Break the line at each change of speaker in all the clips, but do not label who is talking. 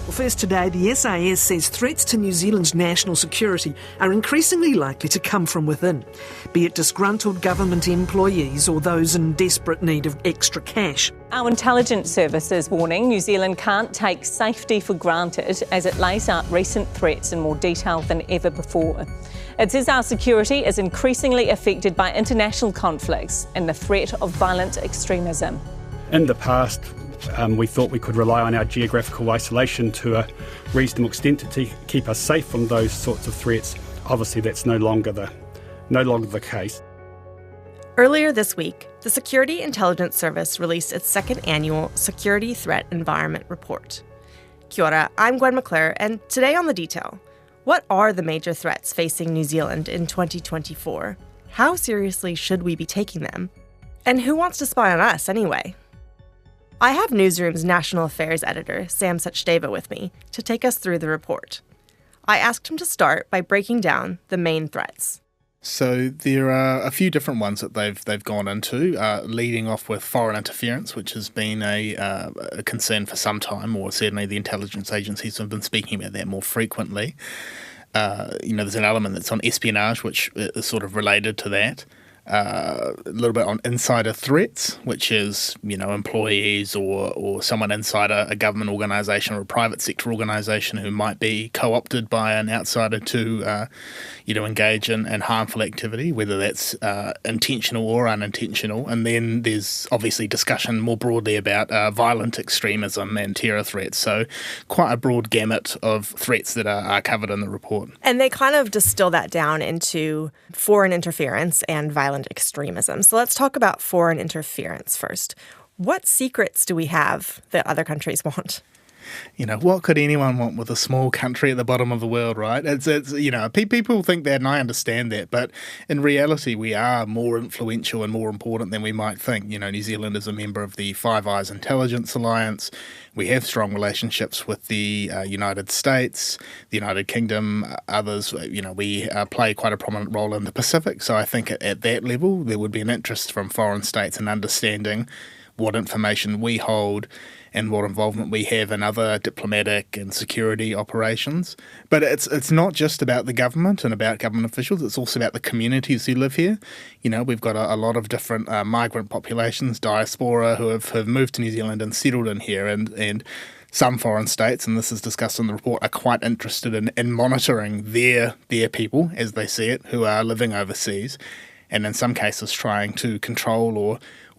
Well, first today, the SIS says threats to New Zealand's national security are increasingly likely to come from within, be it disgruntled government employees or those in desperate need of extra cash.
Our intelligence service is warning New Zealand can't take safety for granted as it lays out recent threats in more detail than ever before. It says our security is increasingly affected by international conflicts and the threat of violent extremism.
In the past, we thought we could rely on our geographical isolation to a reasonable extent to keep us safe from those sorts of threats. Obviously, that's no longer the case.
Earlier this week, the Security Intelligence Service released its second annual Security Threat Environment Report. Kia ora, I'm Gwen McClure, and today on The Detail, what are the major threats facing New Zealand in 2024? How seriously should we be taking them? And who wants to spy on us anyway? I have Newsroom's National Affairs editor, Sam Sachdeva, with me to take us through the report. I asked him to start by breaking down the main threats.
So there are a few different ones that they've gone into, leading off with foreign interference, which has been a concern for some time, or certainly the intelligence agencies have been speaking about that more frequently. There's an element that's on espionage, which is sort of related to that. A little bit on insider threats, which is, employees or someone inside a government organisation or a private sector organisation who might be co-opted by an outsider to, engage in harmful activity, whether that's intentional or unintentional. And then there's obviously discussion more broadly about violent extremism and terror threats. So quite a broad gamut of threats that are covered in the report.
And they kind of distill that down into foreign interference and violent extremism. So let's talk about foreign interference first. What secrets do we have that other countries want?
What could anyone want with a small country at the bottom of the world, right? It's people think that, and I understand that, but in reality, we are more influential and more important than we might think. New Zealand is a member of the Five Eyes Intelligence Alliance. We have strong relationships with the United States, the United Kingdom, others. We play quite a prominent role in the Pacific. So I think at that level, there would be an interest from foreign states in understanding what information we hold and what involvement we have in other diplomatic and security operations. But it's not just about the government and about government officials, it's also about the communities who live here. We've got a lot of different migrant populations, diaspora, who have moved to New Zealand and settled in here, and some foreign states, and this is discussed in the report, are quite interested in monitoring their people, as they see it, who are living overseas, and in some cases trying to control or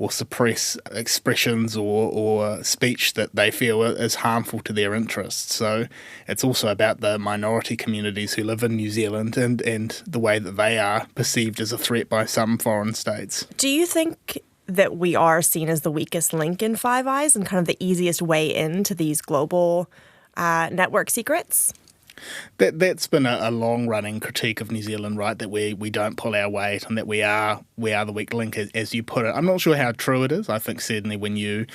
suppress expressions or speech that they feel is harmful to their interests. So it's also about the minority communities who live in New Zealand and the way that they are perceived as a threat by some foreign states.
Do you think that we are seen as the weakest link in Five Eyes and kind of the easiest way into these global network secrets?
That's been a long-running critique of New Zealand, right? That we don't pull our weight and that we are the weak link, as you put it. I'm not sure how true it is. I think certainly when you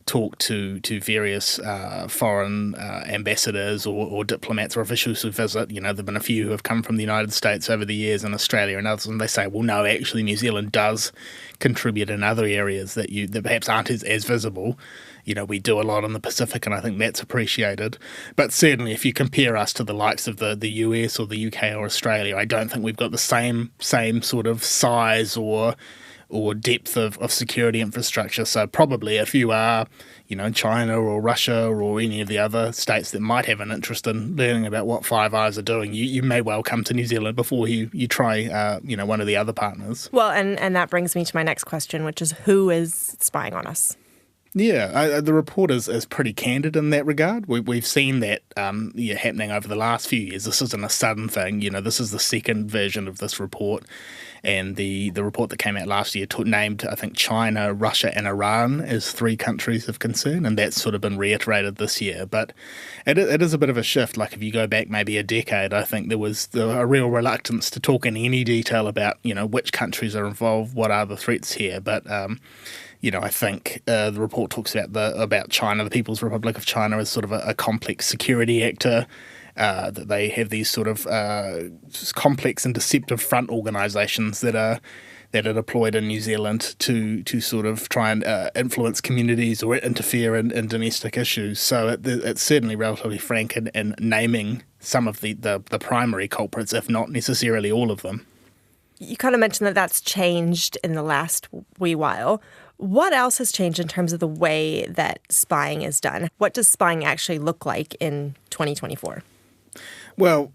talk to various foreign ambassadors or diplomats or officials who visit, there have been a few who have come from the United States over the years and Australia and others, and they say, well, no, actually New Zealand does contribute in other areas that perhaps aren't as visible. We do a lot in the Pacific, and I think that's appreciated. But certainly if you compare us to the likes of the US or the UK or Australia, I don't think we've got the same sort of size or depth of security infrastructure. So probably if you are, China or Russia or any of the other states that might have an interest in learning about what Five Eyes are doing, you may well come to New Zealand before you try, one of the other partners.
Well, and that brings me to my next question, which is who is spying on us?
Yeah, the report is pretty candid in that regard. We've seen that happening over the last few years. This isn't a sudden thing. This is the second version of this report. And the report that came out last year named, I think, China, Russia and Iran as three countries of concern, and that's sort of been reiterated this year. But it is a bit of a shift. Like if you go back maybe a decade, I think there was a real reluctance to talk in any detail about, which countries are involved, what are the threats here. But I think the report talks about China, the People's Republic of China, as sort of a complex security actor, that they have these sort of complex and deceptive front organisations that are that are deployed in New Zealand to sort of try and influence communities or interfere in domestic issues. So it's certainly relatively frank in naming some of the primary culprits, if not necessarily all of them.
You kind of mentioned that that's changed in the last wee while. What else has changed in terms of the way that spying is done? What does spying actually look like in 2024?
Well,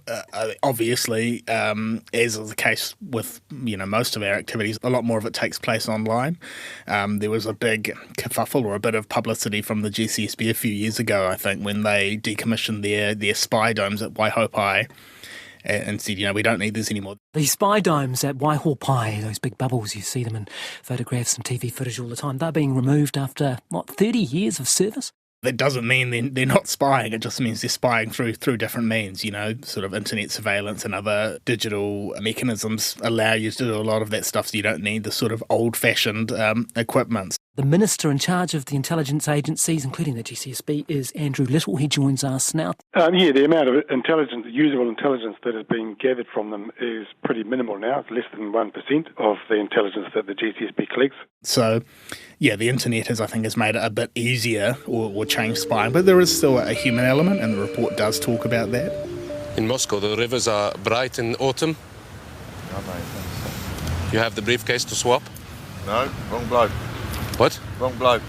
obviously, as is the case with most of our activities, a lot more of it takes place online. There was a big kerfuffle or a bit of publicity from the GCSB a few years ago, I think, when they decommissioned their spy domes at Waihopai and said, we don't need this anymore.
These spy domes at Waihopai, those big bubbles, you see them in photographs and TV footage all the time, they're being removed after, 30 years of service?
That doesn't mean they're not spying. It just means they're spying through different means, sort of internet surveillance and other digital mechanisms allow you to do a lot of that stuff, so you don't need the sort of old-fashioned equipment.
The Minister in charge of the intelligence agencies, including the GCSB, is Andrew Little. He joins us now.
The amount of intelligence, usable intelligence that has been gathered from them is pretty minimal now. It's less than 1% of the intelligence that the GCSB collects.
So, the internet has made it a bit easier or changed spying, but there is still a human element, and the report does talk about that.
In Moscow, the rivers are bright in autumn.
No, mate.
You have the briefcase to swap?
No, wrong bloke.
What?
Wrong bloke.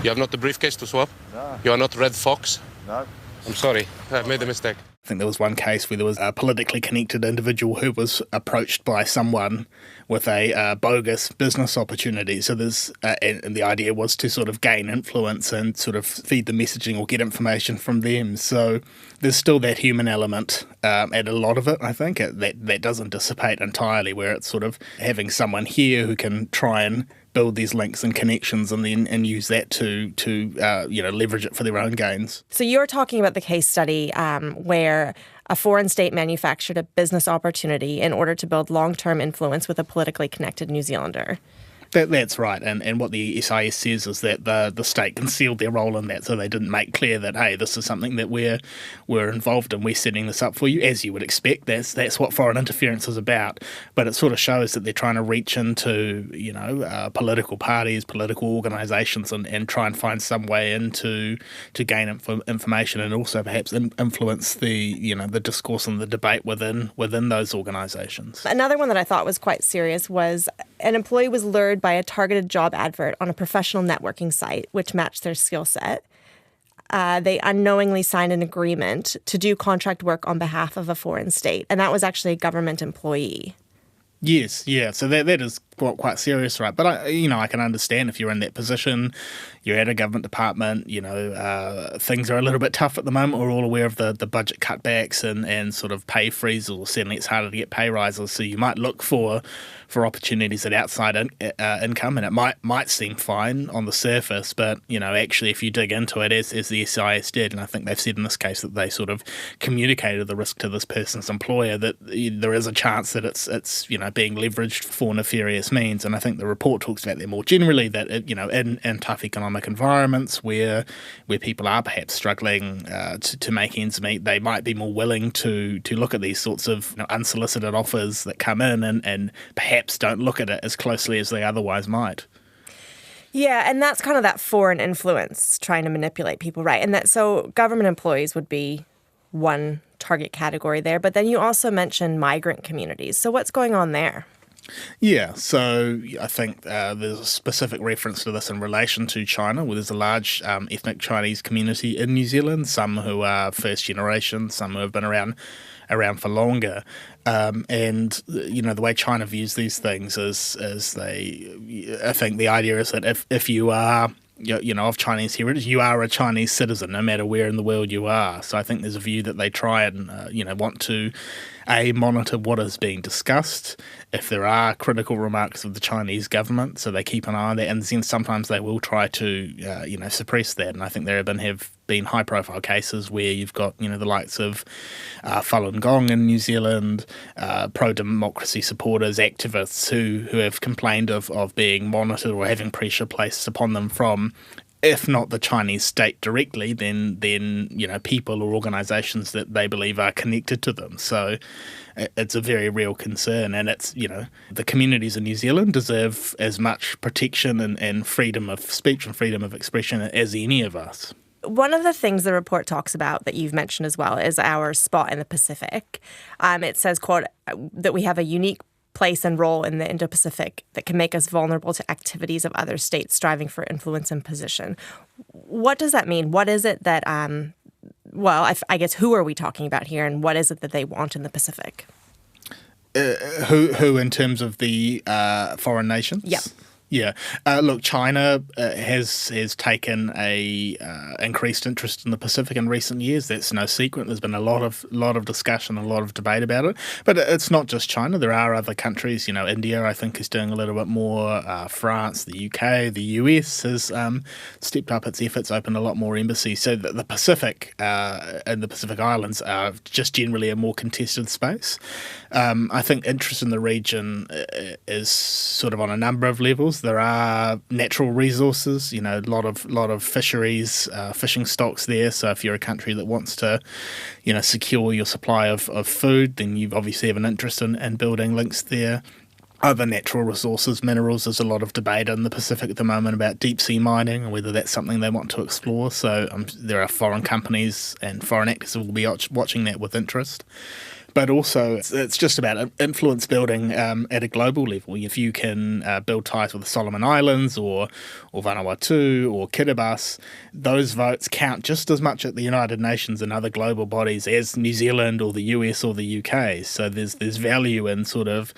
You have not the briefcase to swap?
No.
You are not Red Fox?
No.
I'm sorry, I've made a mistake.
I think there was one case where there was a politically connected individual who was approached by someone with a bogus business opportunity. So there's, and the idea was to sort of gain influence and sort of feed the messaging or get information from them. So there's still that human element at a lot of it, I think. That doesn't dissipate entirely, where it's sort of having someone here who can try and build these links and connections and use that to leverage it for their own gains.
So you're talking about the case study where a foreign state manufactured a business opportunity in order to build long-term influence with a politically connected New Zealander.
That's right, and what the SIS says is that the state concealed their role in that, so they didn't make clear that, hey, this is something that we're involved in, we're setting this up for you, as you would expect. That's what foreign interference is about, but it sort of shows that they're trying to reach into political parties, political organisations, and try and find some way in to gain information and also perhaps influence the discourse and the debate within those organisations.
Another one that I thought was quite serious was an employee was lured by a targeted job advert on a professional networking site, which matched their skill set. They unknowingly signed an agreement to do contract work on behalf of a foreign state, and that was actually a government employee.
Yes, yeah. So that is quite serious, right? But I can understand if you're in that position, you're at a government department, things are a little bit tough at the moment. We're all aware of the budget cutbacks and sort of pay freezes, or certainly it's harder to get pay rises. So you might look for opportunities at outside income, and it might seem fine on the surface, but actually if you dig into it, as the SIS did, and I think they've said in this case that they sort of communicated the risk to this person's employer, that there is a chance that it's being leveraged for nefarious means. And I think the report talks about that more generally, that in tough economic environments where people are perhaps struggling to make ends meet, they might be more willing to look at these sorts of unsolicited offers that come in and perhaps don't look at it as closely as they otherwise might.
Yeah, and that's kind of that foreign influence trying to manipulate people, right? And that so government employees would be one target category there, but then you also mentioned migrant communities. So what's going on there?
Yeah, so I think there's a specific reference to this in relation to China, where there's a large ethnic Chinese community in New Zealand, some who are first generation, some who have been around for longer. And the way China views these things is I think the idea is that if you are of Chinese heritage, you are a Chinese citizen, no matter where in the world you are. So I think there's a view that they try and, want to, monitor what is being discussed, if there are critical remarks of the Chinese government, so they keep an eye on that, and then sometimes they will try to, suppress that. And I think there have been high-profile cases where you've got, the likes of Falun Gong in New Zealand, pro-democracy supporters, activists who have complained of being monitored or having pressure placed upon them from if not the Chinese state directly, then people or organisations that they believe are connected to them. So it's a very real concern, and it's the communities in New Zealand deserve as much protection and freedom of speech and freedom of expression as any of us.
One of the things the report talks about that you've mentioned as well is our spot in the Pacific. It says, quote, that we have a unique place and role in the Indo-Pacific that can make us vulnerable to activities of other states striving for influence and position. What does that mean? What is it that, I guess who are we talking about here, and what is it that they want in the Pacific?
Who in terms of the foreign nations?
Yep.
Yeah. Look, China has taken a increased interest in the Pacific in recent years. That's no secret. There's been a lot of discussion, a lot of debate about it. But it's not just China. There are other countries. India, I think, is doing a little bit more. France, the UK, the US has stepped up its efforts, opened a lot more embassies. So the Pacific and the Pacific Islands are just generally a more contested space. I think interest in the region is sort of on a number of levels. There are natural resources, a lot of fisheries, fishing stocks there. So if you're a country that wants to, secure your supply of food, then you obviously have an interest in building links there. Other natural resources, minerals, there's a lot of debate in the Pacific at the moment about deep sea mining and whether that's something they want to explore. So there are foreign companies and foreign actors who will be watching that with interest. But also, it's just about influence building at a global level. If you can build ties with the Solomon Islands or Vanuatu or Kiribati, those votes count just as much at the United Nations and other global bodies as New Zealand or the US or the UK. So there's value in sort of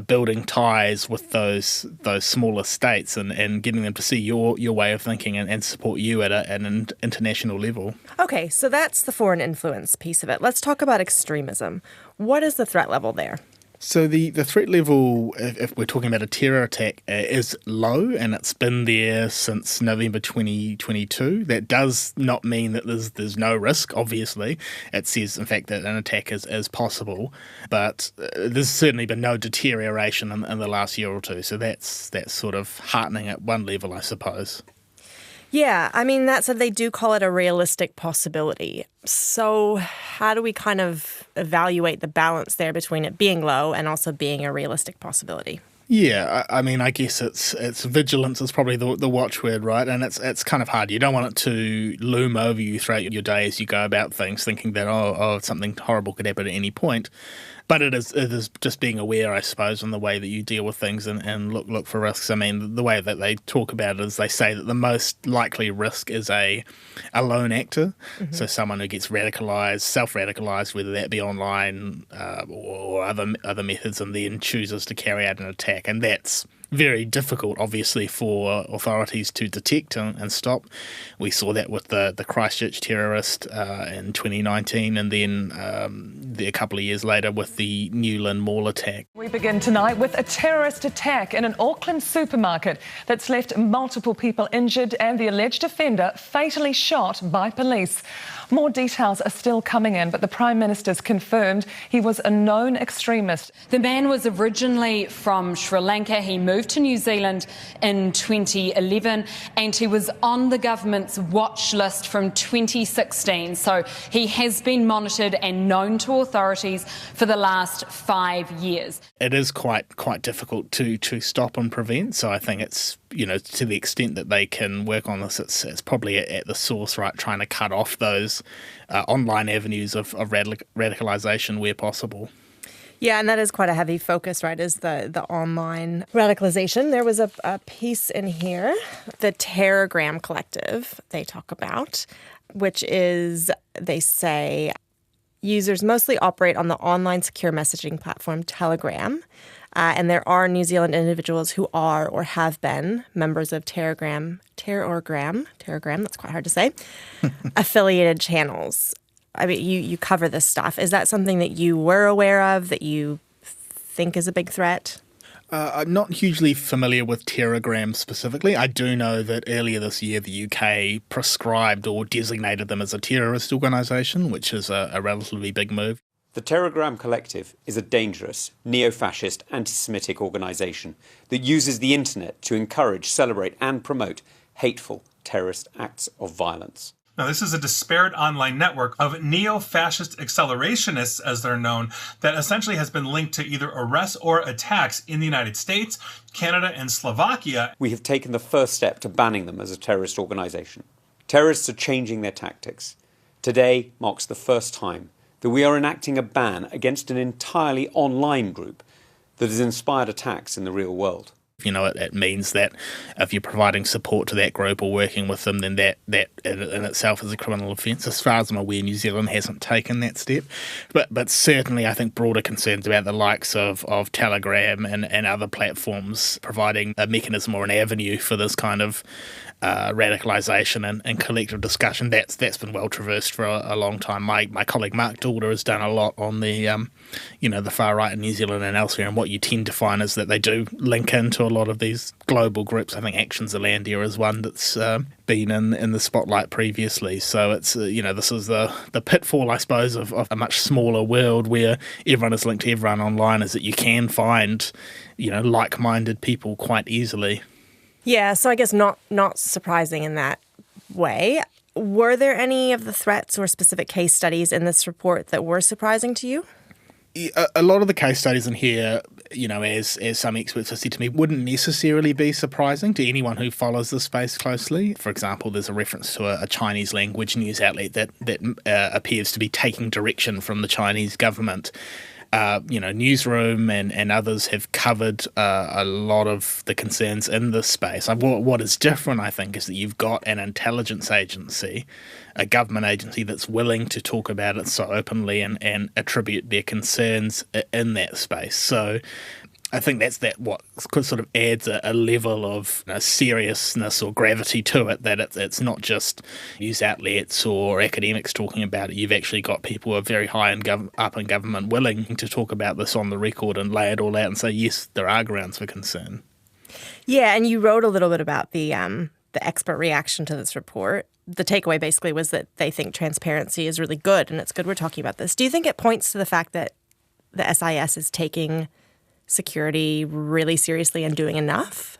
building ties with those smaller states and getting them to see your way of thinking and support you at an international level. Okay, so that's the foreign influence piece of it. Let's talk about extremism. What is the threat level there? So the threat level, if we're talking about a terror attack, is low, and it's been there since November 2022. That does not mean that there's no risk, obviously. It says, in fact, that an attack is possible, but there's certainly been no deterioration in the last year or two. So that's sort of heartening at one level, I suppose. Yeah, I mean, that said, they do call it a realistic possibility. So how do we kind of evaluate the balance there between it being low and also being a realistic possibility? Yeah, I mean, I guess it's vigilance is probably the watchword, right? And it's kind of hard. You don't want it to loom over you throughout your day as you go about things, thinking that something horrible could happen at any point. But it is just being aware, I suppose, in the way that you deal with things and look for risks. I mean, the way that they talk about it is they say that the most likely risk is a lone actor, so someone who gets radicalised, self-radicalised, whether that be online or other methods, and then chooses to carry out an attack. And that's very difficult, obviously, for authorities to detect and stop. We saw that with the Christchurch terrorist in 2019, and then a couple of years later with the Newland Mall attack.
We begin tonight with a terrorist attack in an Auckland supermarket that's left multiple people injured and the alleged offender fatally shot by police. More details are still coming in, but the Prime Minister's confirmed he was a known extremist.
The man was originally from Sri Lanka. He moved to New Zealand in 2011 and he was on the government's watch list from 2016. So he has been monitored and known to authorities for the last 5 years.
It is quite difficult to stop and prevent. So I think it's, to the extent that they can work on this, it's probably at the source, right, trying to cut off those online avenues of radicalisation where possible.
Yeah, and that is quite a heavy focus, right, is the online radicalisation. There was a piece in here, the Telegram Collective they talk about, which is, they say, users mostly operate on the online secure messaging platform Telegram. And there are New Zealand individuals who are or have been members of Telegram, that's quite hard to say, affiliated channels. I mean, you cover this stuff. Is that something that you were aware of, that you think is a big threat?
I'm not hugely familiar with Telegram specifically. I do know that earlier this year the UK prescribed or designated them as a terrorist organisation, which is a relatively big move.
The Telegram Collective is a dangerous, neo-fascist, anti-Semitic organisation that uses the internet to encourage, celebrate and promote hateful, terrorist acts of violence.
Now, this is a disparate online network of neo-fascist accelerationists, as they're known, that essentially has been linked to either arrests or attacks in the United States, Canada, and Slovakia.
We have taken the first step to banning them as a terrorist organisation. Terrorists are changing their tactics. Today marks the first time that we are enacting a ban against an entirely online group that has inspired attacks in the real world.
It means that if you're providing support to that group or working with them, then that in itself is a criminal offence. As far as I'm aware, New Zealand hasn't taken that step. But certainly I think broader concerns about the likes of Telegram and other platforms providing a mechanism or an avenue for this kind of radicalisation and collective discussion, that's been well traversed for a long time. My colleague Mark Dalder has done a lot on the the far right in New Zealand and elsewhere, and what you tend to find is that they do link into a lot of these global groups. I think Action Zealandia is one that's been in the spotlight previously. So it's this is the pitfall, I suppose, of a much smaller world where everyone is linked to everyone online, is that you can find like-minded people quite easily.
Yeah, so I guess not surprising in that way. Were there any of the threats or specific case studies in this report that were surprising to you?
A lot of the case studies in here, as some experts have said to me, wouldn't necessarily be surprising to anyone who follows the space closely. For example, there's a reference to a Chinese language news outlet that appears to be taking direction from the Chinese government. Newsroom and others have covered a lot of the concerns in this space. What is different, I think, is that you've got an intelligence agency, a government agency that's willing to talk about it so openly and attribute their concerns in that space. So I think that's what sort of adds a level of seriousness or gravity to it, that it's not just news outlets or academics talking about it. You've actually got people who are very high up in government willing to talk about this on the record and lay it all out and say, yes, there are grounds for concern.
Yeah, and you wrote a little bit about the expert reaction to this report. The takeaway basically was that they think transparency is really good, and it's good we're talking about this. Do you think it points to the fact that the SIS is taking security really seriously and doing enough?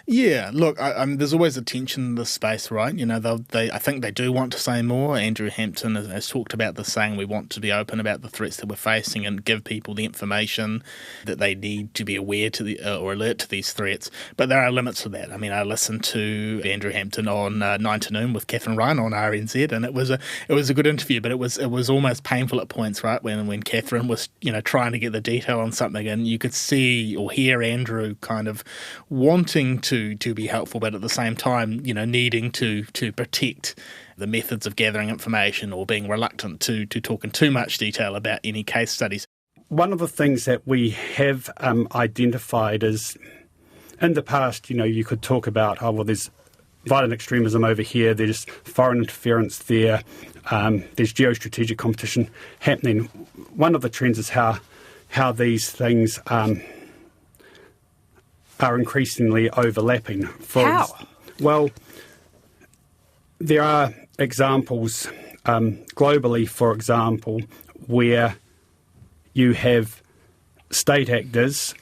Yeah, look, there's always a tension in this space, right? I think they do want to say more. Andrew Hampton has talked about this, saying we want to be open about the threats that we're facing and give people the information that they need to be aware to or alert to these threats. But there are limits to that. I listened to Andrew Hampton on 9 to Noon with Catherine Ryan on RNZ, and it was a good interview, but it was almost painful at points, right? When Catherine was trying to get the detail on something, and you could see or hear Andrew kind of wanting to be helpful, but at the same time, needing to protect the methods of gathering information, or being reluctant to talk in too much detail about any case studies.
One of the things that we have identified is, in the past, you could talk about, there's violent extremism over here, there's foreign interference there, there's geostrategic competition happening. One of the trends is how these things are increasingly overlapping.
How?
Well, there are examples globally, for example, where you have state actors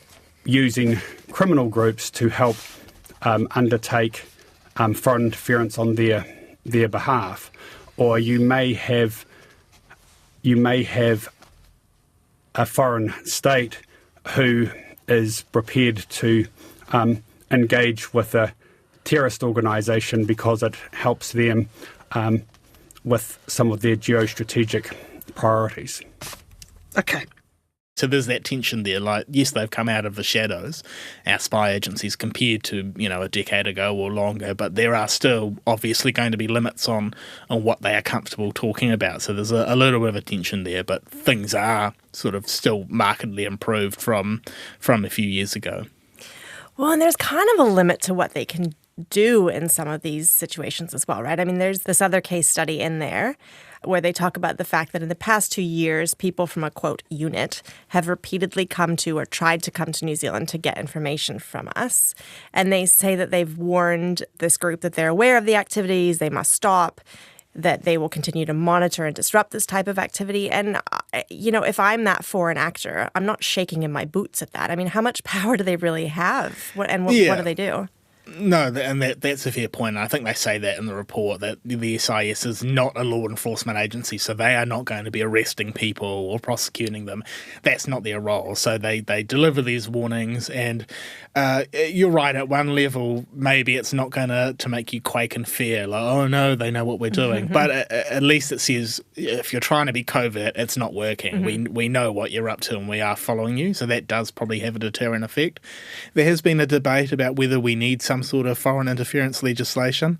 using criminal groups to help undertake foreign interference on their behalf, or you may have a foreign state who is prepared to engage with a terrorist organisation because it helps them with some of their geostrategic priorities.
Okay.
So there's that tension there. Like, yes, they've come out of the shadows, our spy agencies, compared to, a decade ago or longer, but there are still obviously going to be limits on what they are comfortable talking about. So there's a little bit of a tension there, but things are sort of still markedly improved from a few years ago.
Well, and there's kind of a limit to what they can do in some of these situations as well, right? There's this other case study in there where they talk about the fact that in the past 2 years, people from a, quote, unit have repeatedly come to or tried to come to New Zealand to get information from us. And they say that they've warned this group that they're aware of the activities, they must stop, that they will continue to monitor and disrupt this type of activity. And, if I'm that foreign actor, I'm not shaking in my boots at that. How much power do they really have? What do they do?
No, and that's a fair point. I think they say that in the report, that the SIS is not a law enforcement agency, so they are not going to be arresting people or prosecuting them. That's not their role. So they deliver these warnings, and you're right, at one level, maybe it's not going to make you quake and fear, like, oh no, they know what we're doing. But at least it says, if you're trying to be covert, it's not working. We know what you're up to and we are following you, so that does probably have a deterrent effect. There has been a debate about whether we need some sort of foreign interference legislation.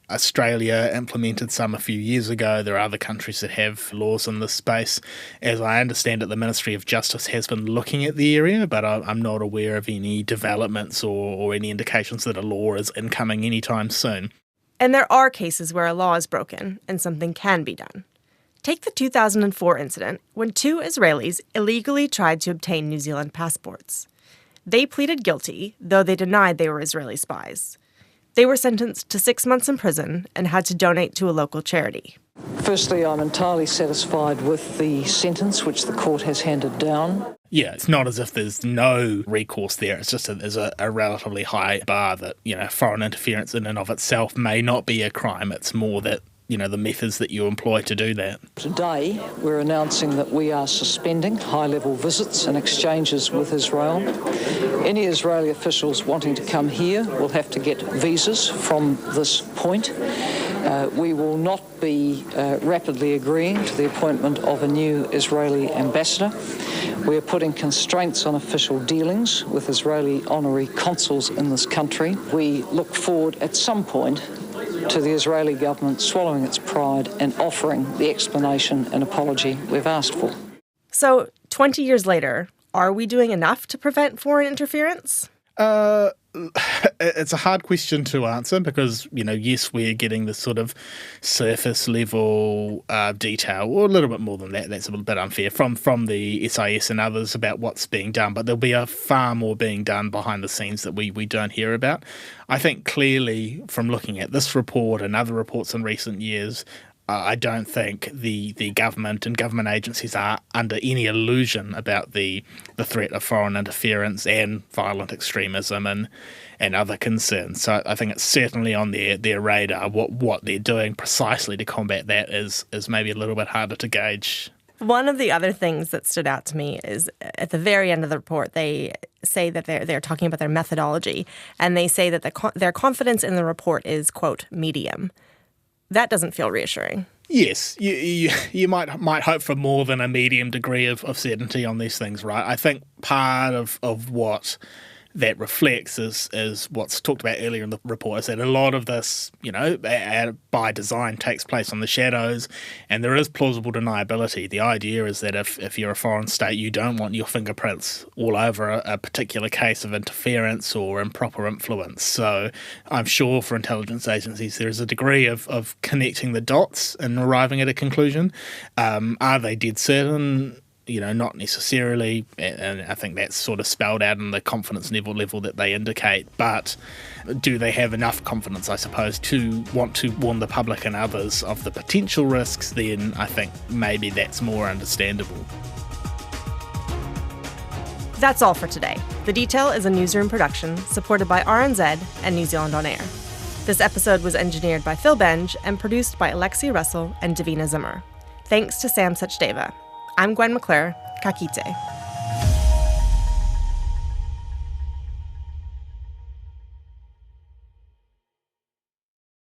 Australia implemented some a few years ago. There are other countries that have laws in this space. As I understand it, the Ministry of Justice has been looking at the area, but I'm not aware of any developments or any indications that a law is incoming anytime soon.
And there are cases where a law is broken and something can be done. Take the 2004 incident when 2 Israelis illegally tried to obtain New Zealand passports. They pleaded guilty, though they denied they were Israeli spies. They were sentenced to 6 months in prison and had to donate to a local charity.
Firstly, I'm entirely satisfied with the sentence which the court has handed down.
Yeah, it's not as if there's no recourse there. It's just there's a relatively high bar that, foreign interference in and of itself may not be a crime. It's more that, the methods that you employ to do that.
Today, we're announcing that we are suspending high-level visits and exchanges with Israel. Any Israeli officials wanting to come here will have to get visas from this point. We will not be rapidly agreeing to the appointment of a new Israeli ambassador. We are putting constraints on official dealings with Israeli honorary consuls in this country. We look forward at some point to the Israeli government swallowing its pride and offering the explanation and apology we've asked for.
So, 20 years later, are we doing enough to prevent foreign interference?
It's a hard question to answer because, yes, we're getting this sort of surface level detail, or a little bit more than that. That's a little bit unfair from the SIS and others about what's being done, but there'll be a far more being done behind the scenes that we don't hear about. I think clearly from looking at this report and other reports in recent years, I don't think the government and government agencies are under any illusion about the threat of foreign interference and violent extremism and other concerns. So I think it's certainly on their radar. What they're doing precisely to combat that is maybe a little bit harder to gauge.
One of the other things that stood out to me is at the very end of the report, they say that they're talking about their methodology, and they say that their confidence in the report is, quote, medium. That doesn't feel reassuring.
Yes, you might hope for more than a medium degree of certainty on these things, right? I think part of what that reflects is what's talked about earlier in the report, is that a lot of this, by design takes place on the shadows, and there is plausible deniability. The idea is that if you're a foreign state, you don't want your fingerprints all over a particular case of interference or improper influence. So I'm sure for intelligence agencies there is a degree of connecting the dots and arriving at a conclusion. Are they dead certain? Not necessarily, and I think that's sort of spelled out in the confidence level that they indicate, but do they have enough confidence, I suppose, to want to warn the public and others of the potential risks? Then I think maybe that's more understandable.
That's all for today. The Detail is a newsroom production supported by RNZ and New Zealand On Air. This episode was engineered by Phil Benge and produced by Alexia Russell and Davina Zimmer. Thanks to Sam Sachdeva. I'm Gwen McClure. Ka kite.